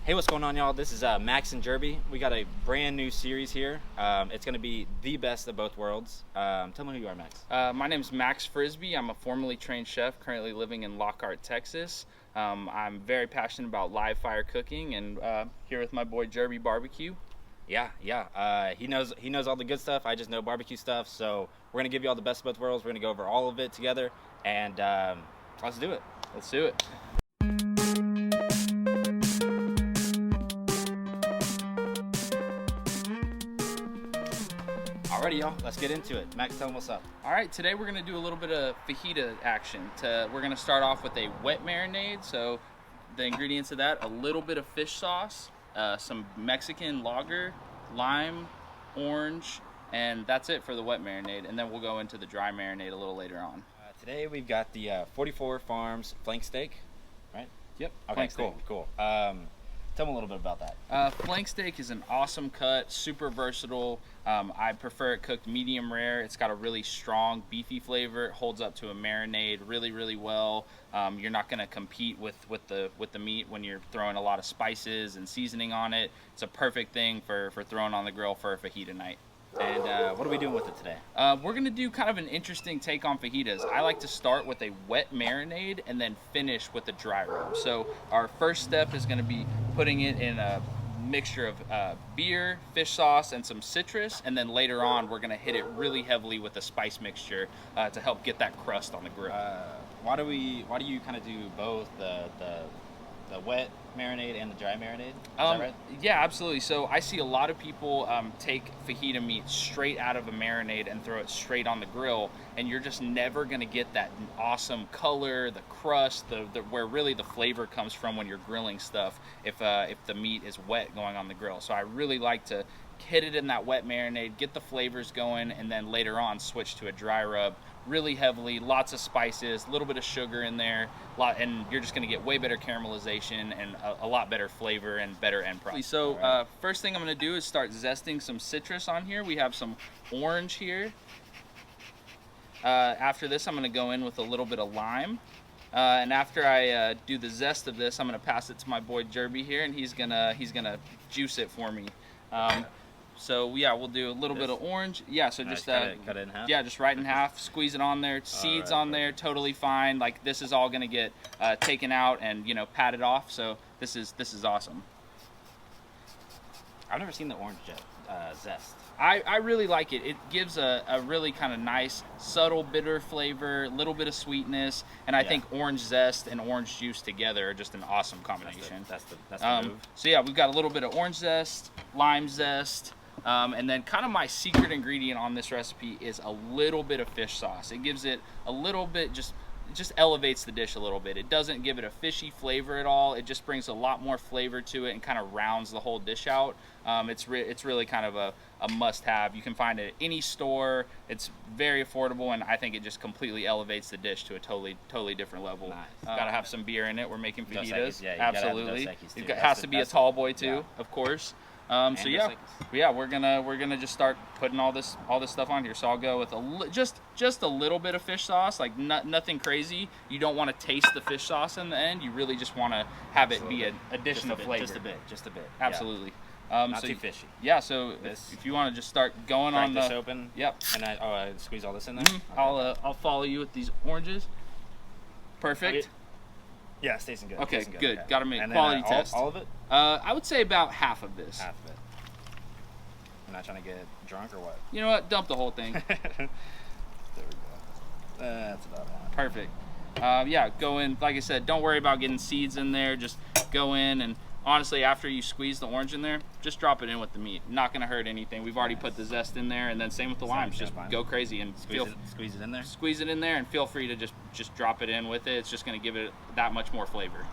Hey, what's going on, y'all? This is Max and Jirby. We got a brand new series here. It's going to be the best of both worlds. Tell me who you are, Max. My name is Max Frisbee. I'm a formerly trained chef currently living in Lockhart, Texas. I'm very passionate about live fire cooking, and here with my boy Jirby Barbecue. Yeah. He knows all the good stuff. I just know barbecue stuff. So we're going to give you all the best of both worlds. We're going to go over all of it together, and let's do it. Let's do it. Alrighty, y'all. Let's get into it. Max, tell them what's up. All right, today we're going to do a little bit of fajita action. We're going to start off with a wet marinade. So the ingredients of that: a little bit of fish sauce, some Mexican lager, lime, orange, and that's it for the wet marinade. And then we'll go into the dry marinade a little later on. Today we've got the 44 Farms flank steak, right? Yep. Okay, cool. Tell them a little bit about that. Flank steak is an awesome cut, super versatile. I prefer it cooked medium rare. It's got a really strong beefy flavor. It holds up to a marinade really well. You're not going to compete with the meat when you're throwing a lot of spices and seasoning on it. It's a perfect thing for throwing on the grill for a fajita night. And what are we doing with it today? We're going to do kind of an interesting take on fajitas. I like to start with a wet marinade and then finish with a dry rub. So our first step is going to be putting it in a mixture of beer, fish sauce, and some citrus. And then later on, we're going to hit it really heavily with a spice mixture to help get that crust on the grill. Why do you kind of do both the wet marinade and the dry marinade? Is that right? Yeah, absolutely. So I see a lot of people take fajita meat straight out of a marinade and throw it straight on the grill, and you're just never going to get that awesome color, the crust, where really the flavor comes from when you're grilling stuff if the meat is wet going on the grill. So I really like to hit it in that wet marinade, get the flavors going, and then later on switch to a dry rub really heavily, lots of spices, a little bit of sugar in there, and you're just going to get way better caramelization and a lot better flavor and better end product. So first thing I'm going to do is start zesting some citrus on here. We have some orange here. After this, I'm going to go in with a little bit of lime. And after I do the zest of this, I'm going to pass it to my boy Jirby here, and he's gonna juice it for me. So yeah, we'll do a little bit of orange. Yeah, so just cut it in half. Yeah, just right in half. Squeeze it on there. Seeds on there, totally fine. Like this is all gonna get taken out and patted off. So this is awesome. I've never seen the orange zest. I really like it. It gives a really kind of nice, subtle, bitter flavor, a little bit of sweetness, and I think orange zest and orange juice together are just an awesome combination. That's the move. So yeah, we've got a little bit of orange zest, lime zest, and then kind of my secret ingredient on this recipe is a little bit of fish sauce. It gives it a little bit, just elevates the dish a little bit. It doesn't give it a fishy flavor at all. It just brings a lot more flavor to it and kind of rounds the whole dish out. It's really kind of a must-have. You can find it at any store. It's very affordable, and I think it just completely elevates the dish to a totally different level. Nice. Gotta have some beer in it. We're making fajitas. Yeah, absolutely. It has to be a tall boy too, of course. So yeah, we're gonna just start putting all this stuff on here. So I'll go with just a little bit of fish sauce, like nothing crazy. You don't want to taste the fish sauce in the end. You really just want to have it be an addition of flavor. Just a bit. Absolutely. Not too fishy. Yeah. So if you want to just start going on this open. Yep. And I squeeze all this in there. Mm-hmm. I'll follow you with these oranges. Perfect. Yeah, it's tasting good. Okay, good. Okay. Got to make quality test. All of it? I would say about half of this. Half of it. I'm not trying to get drunk or what? You know what? Dump the whole thing. There we go. That's about it. Perfect. Yeah, go in. Like I said, don't worry about getting seeds in there. Just go in, and honestly, after you squeeze the orange in there, just drop it in with the meat. Not going to hurt anything. We've already put the zest in there, and then same with the limes. Just go crazy and squeeze it in there. Squeeze it in there, and feel free to just drop it in with it. It's just going to give it that much more flavor.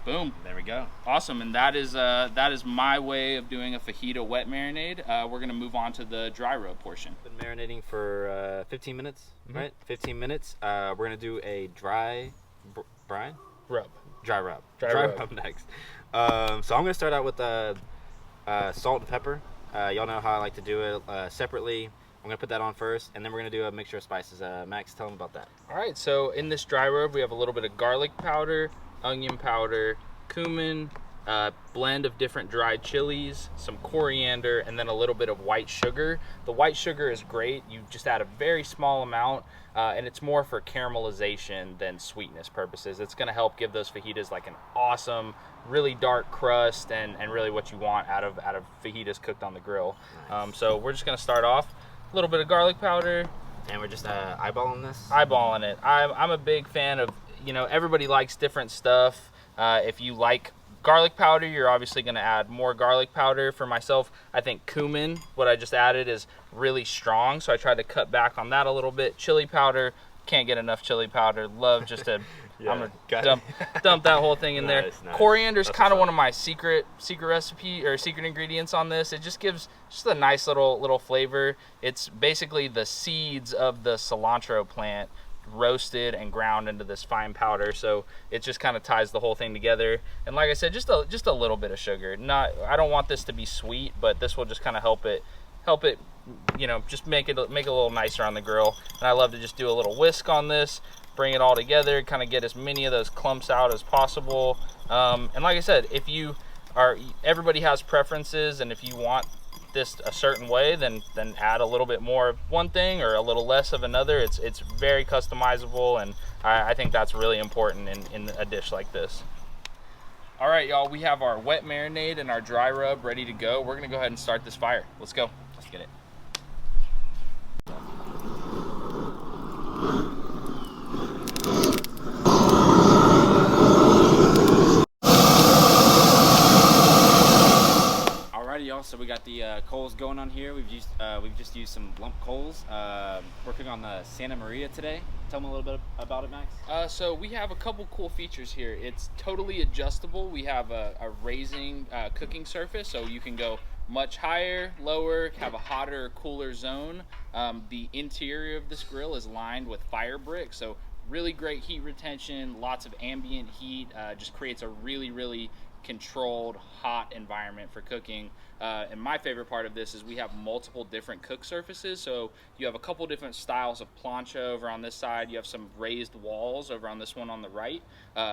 Boom. There we go. Awesome, and that is my way of doing a fajita wet marinade. We're going to move on to the dry rub portion. Been marinating for 15 minutes, right? 15 minutes. We're going to do a dry rub next. So I'm going to start out with salt and pepper. Y'all know how I like to do it separately. I'm going to put that on first, and then we're going to do a mixture of spices. Max, tell them about that. All right, so in this dry rub, we have a little bit of garlic powder, onion powder, cumin, blend of different dried chilies, some coriander, and then a little bit of white sugar. The white sugar is great. You just add a very small amount, and it's more for caramelization than sweetness purposes. It's going to help give those fajitas like an awesome, really dark crust, and really what you want out of fajitas cooked on the grill. Nice. So we're just going to start off a little bit of garlic powder. And we're just eyeballing this? Eyeballing it. I'm a big fan of, everybody likes different stuff. If you like garlic powder, you're obviously going to add more garlic powder. For myself, I think cumin, what I just added, is really strong, so I tried to cut back on that a little bit. Chili powder, can't get enough chili powder. Love just to, Yeah, I'm going to dump that whole thing in there. Nice. Coriander is kind of one of my secret recipe or secret ingredients on this. It just gives just a nice little flavor. It's basically the seeds of the cilantro plant roasted and ground into this fine powder, so it just kind of ties the whole thing together. And like I said, just a little bit of sugar. I don't want this to be sweet, but this will just kind of help it just make it a little nicer on the grill. And I love to just do a little whisk on this, bring it all together, kind of get as many of those clumps out as possible. And like I said, everybody has preferences, and if you want this a certain way, then add a little bit more of one thing or a little less of another. It's very customizable, and I think that's really important in a dish like this. All right, y'all, we have our wet marinade and our dry rub ready to go. We're gonna go ahead and start this fire. Let's go. Let's get it. Y'all, so we got the coals going on here. We've just used some lump coals. We're cooking on the Santa Maria today. Tell me a little bit about it, Max. So we have a couple cool features here. It's totally adjustable. We have a raising cooking surface, so you can go much higher, lower, have a hotter, cooler zone. The interior of this grill is lined with fire brick, so really great heat retention, lots of ambient heat, just creates a really controlled, hot environment for cooking. And my favorite part of this is we have multiple different cook surfaces. So you have a couple different styles of plancha over on this side. You have some raised walls over on this one on the right.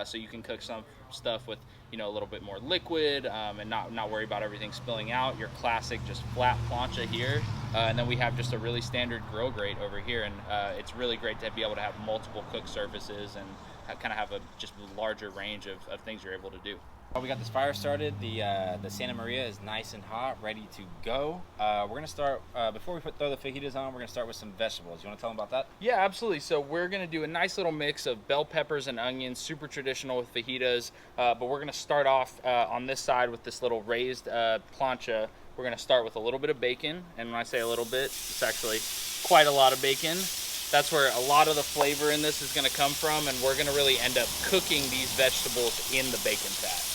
So you can cook some stuff with a little bit more liquid and not worry about everything spilling out. Your classic just flat plancha here. And then we have just a really standard grill grate over here. And it's really great to be able to have multiple cook surfaces and kind of have a just larger range of things you're able to do. Well, we got this fire started. The Santa Maria is nice and hot, ready to go. We're gonna start before we throw the fajitas on. We're gonna start with some vegetables. You want to tell them about that? Yeah, absolutely. So we're gonna do a nice little mix of bell peppers and onions, super traditional with fajitas. But we're gonna start off on this side with this little raised plancha. We're gonna start with a little bit of bacon, and when I say a little bit, it's actually quite a lot of bacon. That's where a lot of the flavor in this is gonna come from, and we're gonna really end up cooking these vegetables in the bacon fat.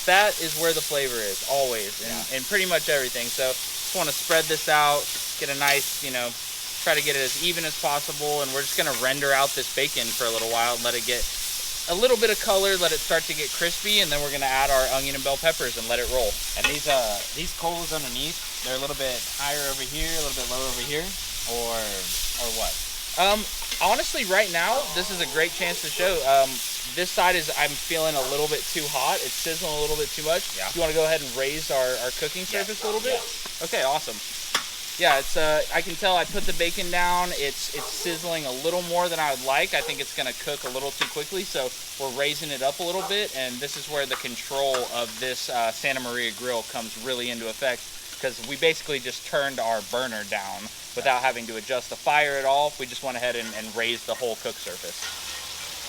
Fat is where the flavor is, always, in pretty much everything. So just want to spread this out, get a nice, try to get it as even as possible, and we're just going to render out this bacon for a little while and let it get a little bit of color, let it start to get crispy, and then we're going to add our onion and bell peppers and let it roll. And these coals underneath, they're a little bit higher over here, a little bit lower over here, or what? Honestly, right now, this is a great chance to show. This side I'm feeling a little bit too hot. It's sizzling a little bit too much. Yeah. You want to go ahead and raise our cooking surface a little bit? Yeah. Okay, awesome. Yeah, it's I can tell I put the bacon down. It's sizzling a little more than I would like. I think it's going to cook a little too quickly, so we're raising it up a little bit, and this is where the control of this Santa Maria grill comes really into effect, because we basically just turned our burner down without having to adjust the fire at all. We just went ahead and raised the whole cook surface.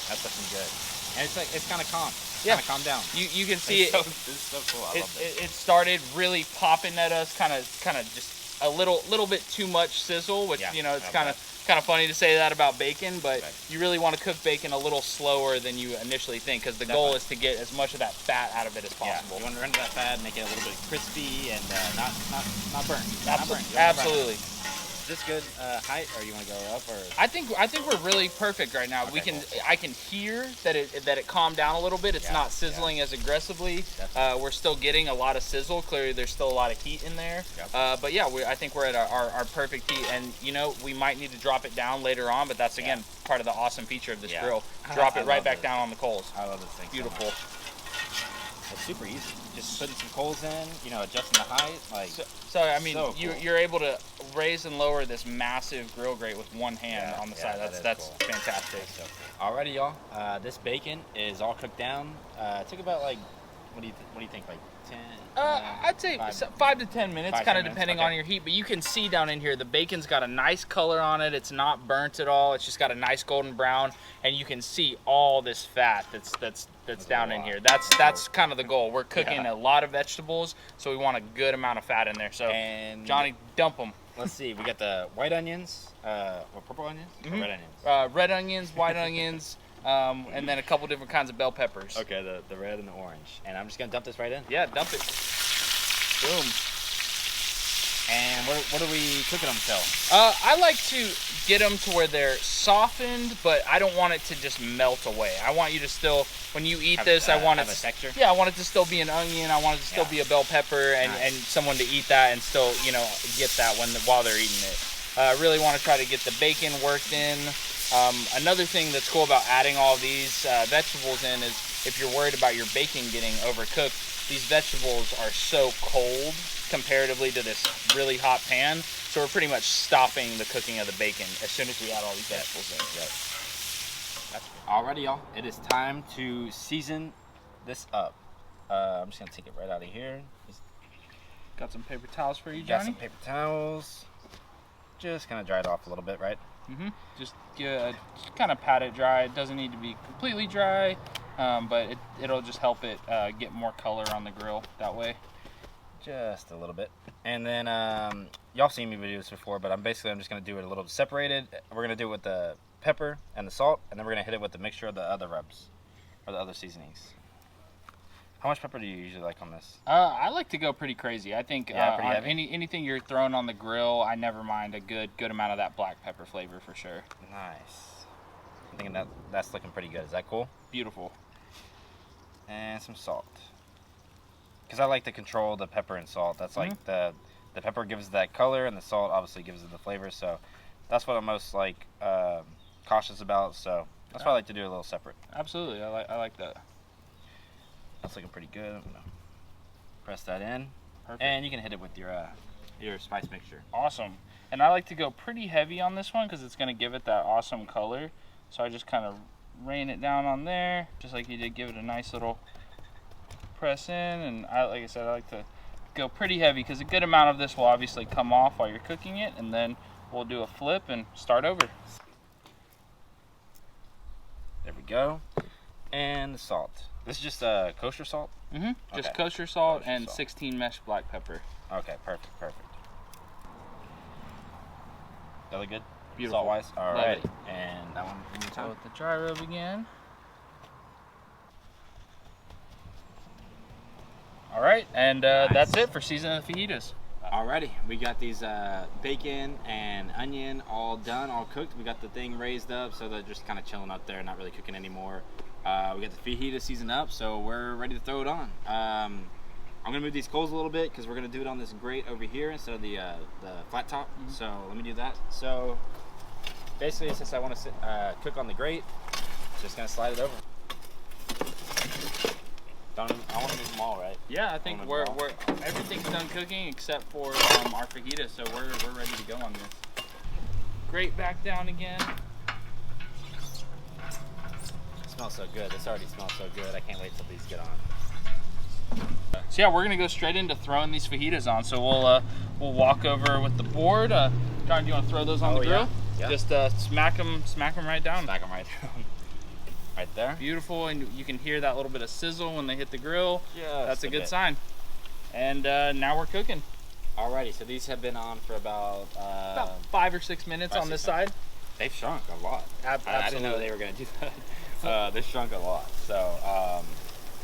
That's looking good. And it's kind of calm. Yeah. Kind of calm down. You can see it's so cool. I love this. It started really popping at us, kind of just a little bit too much sizzle, which it's kind of funny to say that about bacon, but you really want to cook bacon a little slower than you initially think, because the goal is to get as much of that fat out of it as possible. Yeah, you want to render that fat, make it a little bit crispy and not burnt. Absolutely. Is this good height, or you want to go up? Or I think we're really perfect right now. Okay, I can hear that it calmed down a little bit. It's not sizzling as aggressively. We're still getting a lot of sizzle. Clearly, there's still a lot of heat in there. Yep. But yeah, I think we're at our perfect heat. And we might need to drop it down later on, but that's again part of the awesome feature of this grill. Drop it right back down on the coals. I love this thing. Beautiful. So It's super easy. Just putting some coals in, you know, adjusting the height. Like, so I mean, so cool. you're able to raise and lower this massive grill grate with one hand on the side. That's cool. Fantastic. So cool. Alrighty, y'all. This bacon is all cooked down. It took about like, what do you think, like 10? I'd say 5 to 10 minutes, kind of depending on your heat. But you can see down in here, the bacon's got a nice color on it. It's not burnt at all. It's just got a nice golden brown, and you can see all this fat that's down in here. That's kind of the goal. We're cooking a lot of vegetables, so we want a good amount of fat in there. So, and Johnny, dump them. Let's see. We got the white onions, or purple onions, or red onions. Red onions, white onions. And then a couple different kinds of bell peppers. Okay, the red and the orange. And I'm just gonna dump this right in? Yeah, dump it. Boom. And what are we cooking them till? I like to get them to where they're softened, but I don't want it to just melt away. I want you to still, when you eat this, I want it to, a texture? Yeah, I want it to still be an onion. I want it to still be a bell pepper, and someone to eat that and still, you know, get that while they're eating it. I really want to try to get the bacon worked in. Another thing that's cool about adding all these vegetables in is if you're worried about your bacon getting overcooked, these vegetables are so cold comparatively to this really hot pan, so we're pretty much stopping the cooking of the bacon as soon as we add all these vegetables in. Alrighty, y'all, it is time to season this up. I'm just gonna take it right out of here. Got some paper towels for you, Johnny? Got some paper towels. Just kind of dry it off a little bit, right? Just kind of pat it dry. It doesn't need to be completely dry, but it'll just help it get more color on the grill that way. Just a little bit. And then y'all seen me do this before, but I'm just gonna do it a little separated. We're gonna do it with the pepper and the salt, and then we're gonna hit it with the mixture of the other rubs or the other seasonings. How much pepper do you usually like on this? I like to go pretty crazy. I think pretty heavy? anything you're throwing on the grill, I never mind a good amount of that black pepper flavor for sure. Nice. I'm thinking that's looking pretty good. Is that cool? Beautiful. And some salt. Because I like to control the pepper and salt. That's like the pepper gives it that color, and the salt obviously gives it the flavor. So that's what I'm most like cautious about. So that's why I like to do it a little separate. Absolutely, I like that. That's looking pretty good. I'm gonna press that in. Perfect. And you can hit it with your spice mixture. Awesome. And I like to go pretty heavy on this one because it's gonna give it that awesome color. So I just kind of rain it down on there, just like you did. Give it a nice little press in, and like I said, I like to go pretty heavy because a good amount of this will obviously come off while you're cooking it, and then we'll do a flip and start over. There we go. And the salt. This is just kosher salt? Just kosher salt and 16 mesh black pepper. Okay, perfect. That look good? Beautiful. Salt-wise? Alright. And that one one more time. Go with the dry rub again. Alright, and nice. That's it for seasoning the fajitas. Alrighty, we got these bacon and onion all done, all cooked. We got the thing raised up, so they're just kind of chilling up there, not really cooking anymore. We got the fajita seasoned up, so we're ready to throw it on. I'm gonna move these coals a little bit because we're gonna do it on this grate over here instead of the flat top. So let me do that. So basically, since I want to cook on the grate, just gonna slide it over. I want to move them all, right? Yeah, I think everything's done cooking except for our fajita, so we're ready to go on this. Grate back down again. It smells so good. This already smells so good. I can't wait till these get on. So yeah, we're gonna go straight into throwing these fajitas on. So we'll walk over with the board. John, do you want to throw those on the grill? Yeah. Just smack them right down. Smack them right down. Right there. Beautiful, and you can hear that little bit of sizzle when they hit the grill. Yeah, that's a good sign. And now we're cooking. Alrighty, so these have been on for about 5 or 6 minutes on this side. They've shrunk a lot. Absolutely. I didn't know they were gonna do that. They shrunk a lot. So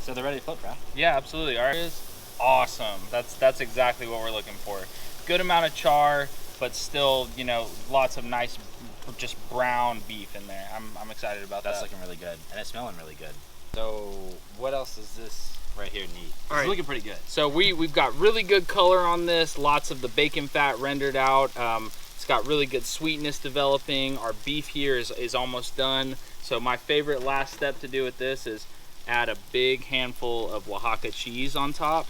so they're ready to flip, right? Yeah, absolutely. All right, awesome. That's exactly what we're looking for. Good amount of char, but still, you know, lots of nice, just brown beef in there. I'm excited about that. That's looking really good, and it's smelling really good. So what else does this right here need? It's looking pretty good. So we've got really good color on this. Lots of the bacon fat rendered out. It's got really good sweetness developing. Our beef here is almost done. So my favorite last step to do with this is add a big handful of Oaxaca cheese on top.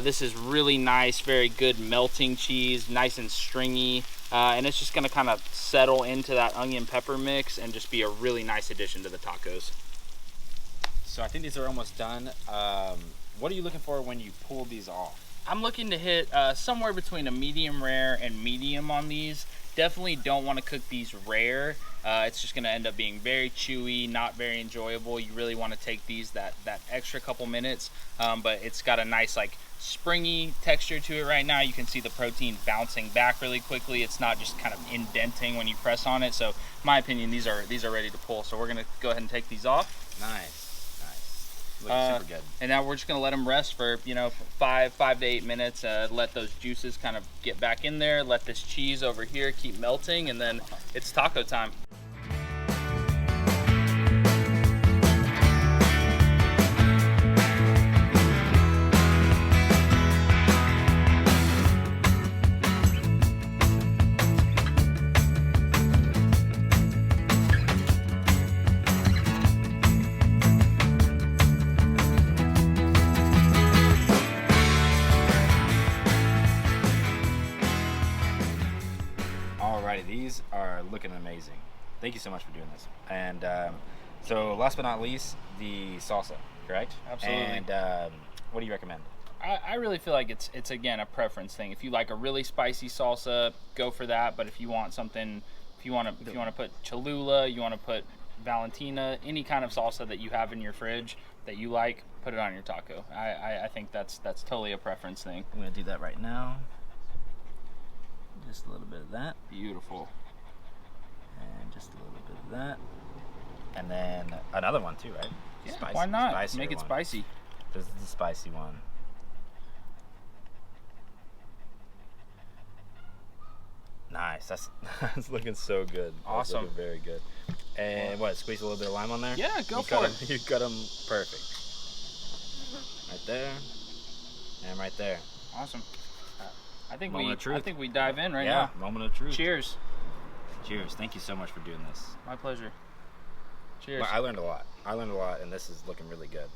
This is really nice, very good melting cheese, nice and stringy, and it's just gonna kind of settle into that onion pepper mix and just be a really nice addition to the tacos. So I think these are almost done. What are you looking for when you pull these off? I'm looking to hit somewhere between a medium rare and medium on these. Definitely don't want to cook these rare. It's just going to end up being very chewy, not very enjoyable. You really want to take these that extra couple minutes, but it's got a nice like springy texture to it right now. You can see the protein bouncing back really quickly. It's not just kind of indenting when you press on it. So in my opinion, these are ready to pull. So we're going to go ahead and take these off. Nice. Looking super good. And now we're just gonna let them rest for 5 to 8 minutes. Let those juices kind of get back in there. Let this cheese over here keep melting, and then it's taco time. These are looking amazing. Thank you so much for doing this. And so last but not least, the salsa, correct? Absolutely. And what do you recommend? I really feel like it's again a preference thing. If you like a really spicy salsa, go for that. But if you want something, if you want to put Cholula, you want to put Valentina, any kind of salsa that you have in your fridge that you like, put it on your taco. I think that's totally a preference thing. I'm gonna do that right now. Just a little bit of that. Beautiful. And just a little bit of that. And then another one too, right? Yeah, spicy, why not? Make it one. Spicy. This is the spicy one. Nice. That's looking so good. Awesome. That's looking very good. And what? Squeeze a little bit of lime on there? Yeah, go for it. You got them perfect. Right there. And right there. Awesome. I think we dive in right now. Yeah, moment of truth. Cheers. Cheers. Thank you so much for doing this. My pleasure. Cheers. I learned a lot. And this is looking really good.